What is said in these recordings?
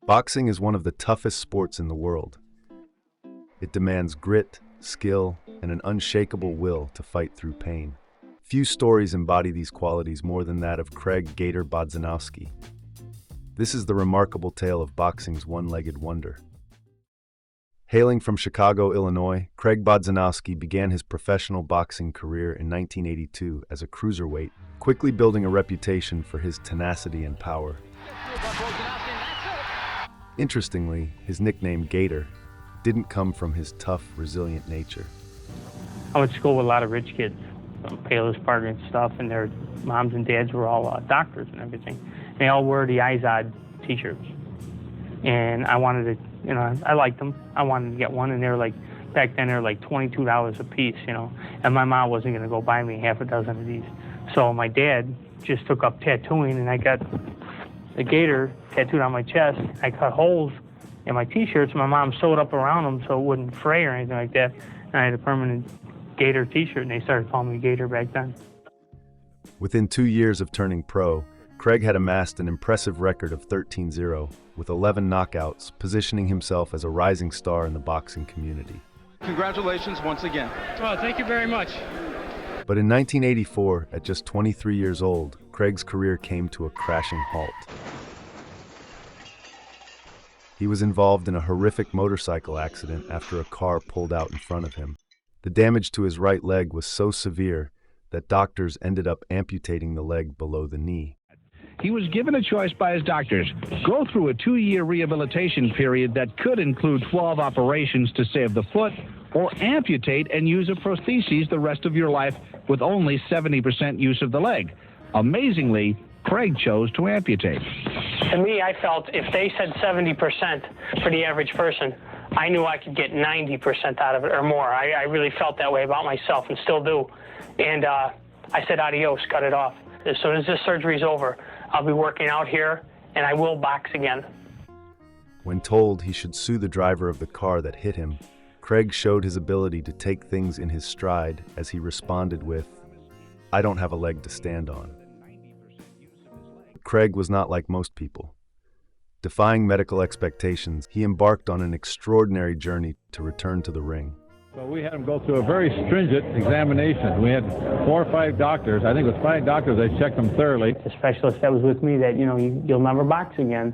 Boxing is one of the toughest sports in the world. It demands grit, skill, and an unshakable will to fight through pain. Few stories embody these qualities more than that of Craig "Gator" Bodzianowski. This is the remarkable tale of boxing's one-legged wonder. Hailing from Chicago, Illinois, Craig Bodzianowski began his professional boxing career in 1982 as a cruiserweight, quickly building a reputation for his tenacity and power. Interestingly, his nickname Gator didn't come from his tough, resilient nature. I went to school with a lot of rich kids from Palos Park and stuff, and their moms and dads were all doctors and everything. They all wore the Izod t-shirts. And I wanted to, I liked them. I wanted to get one, and they were like, back then they were like $22 a piece, and my mom wasn't going to go buy me half a dozen of these. So my dad just took up tattooing, and I got the Gator tattooed on my chest. I cut holes in my t-shirts, and my mom sewed up around them so it wouldn't fray or anything like that. And I had a permanent Gator t-shirt, and they started calling me Gator back then. Within 2 years of turning pro, Craig had amassed an impressive record of 13-0, with 11 knockouts, positioning himself as a rising star in the boxing community. Congratulations once again. Oh, thank you very much. But in 1984, at just 23 years old, Craig's career came to a crashing halt. He was involved in a horrific motorcycle accident after a car pulled out in front of him. The damage to his right leg was so severe that doctors ended up amputating the leg below the knee. He was given a choice by his doctors: go through a 2-year rehabilitation period that could include 12 operations to save the foot, or amputate and use a prosthesis the rest of your life with only 70% use of the leg. Amazingly, Craig chose to amputate. To me, I felt if they said 70% for the average person, I knew I could get 90% out of it or more. I really felt that way about myself and still do. And I said, adios, cut it off. As soon as this surgery's over, I'll be working out here, and I will box again. When told he should sue the driver of the car that hit him, Craig showed his ability to take things in his stride as he responded with, "I don't have a leg to stand on." Craig was not like most people. Defying medical expectations, he embarked on an extraordinary journey to return to the ring. So we had him go through a very stringent examination. We had 4 or 5 doctors. I think it was 5 doctors. They checked him thoroughly. The specialist that was with me that, you'll never box again.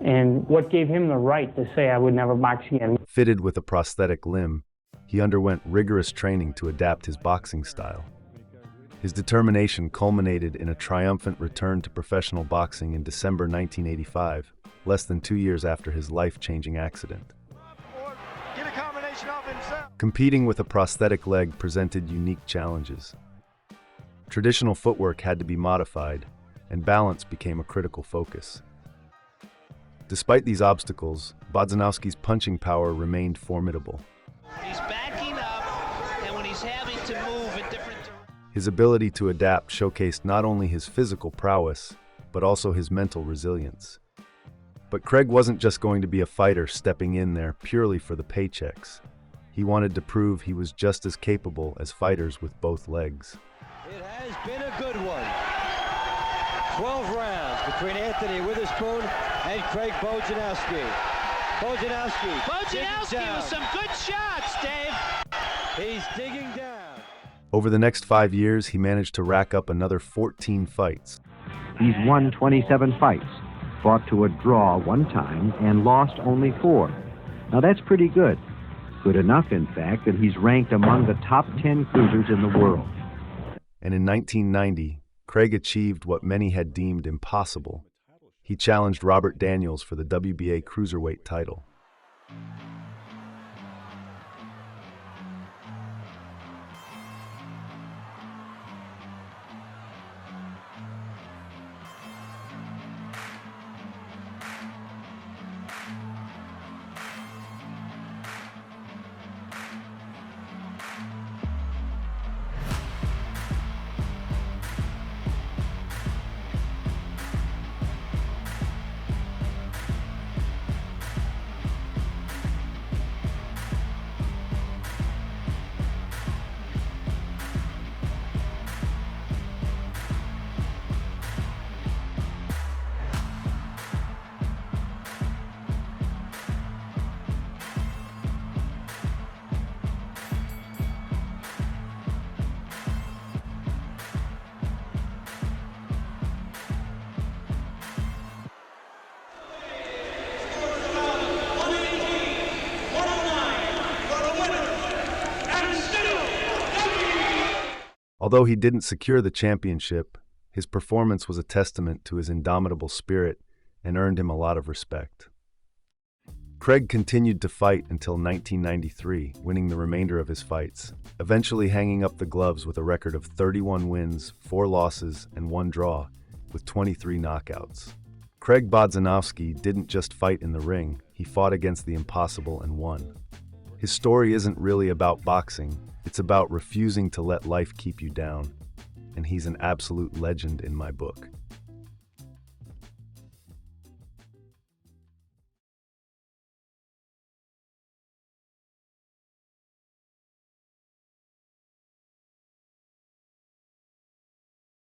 And what gave him the right to say I would never box again? Fitted with a prosthetic limb, he underwent rigorous training to adapt his boxing style. His determination culminated in a triumphant return to professional boxing in December 1985, less than 2 years after his life-changing accident. Competing with a prosthetic leg presented unique challenges. Traditional footwork had to be modified, and balance became a critical focus. Despite these obstacles, Bodzianowski's punching power remained formidable. He's backing up, and when he's having to move in different directions. His ability to adapt showcased not only his physical prowess, but also his mental resilience. But Craig wasn't just going to be a fighter stepping in there purely for the paychecks. He wanted to prove he was just as capable as fighters with both legs. It has been a good one. 12 rounds between Anthony Witherspoon and Craig Bodzianowski. Bodzianowski with some good shots, Dave. He's digging down. Over the next 5 years, he managed to rack up another 14 fights. He's won 27 fights, fought to a draw 1 time, and lost only 4. Now that's pretty good. Good enough, in fact, that he's ranked among the top 10 cruisers in the world. And in 1990, Craig achieved what many had deemed impossible. He challenged Robert Daniels for the WBA cruiserweight title. Although he didn't secure the championship, his performance was a testament to his indomitable spirit and earned him a lot of respect. Craig continued to fight until 1993, winning the remainder of his fights, eventually hanging up the gloves with a record of 31 wins, 4 losses, and 1 draw, with 23 knockouts. Craig Bodzianowski didn't just fight in the ring, he fought against the impossible and won. His story isn't really about boxing, it's about refusing to let life keep you down, and he's an absolute legend in my book.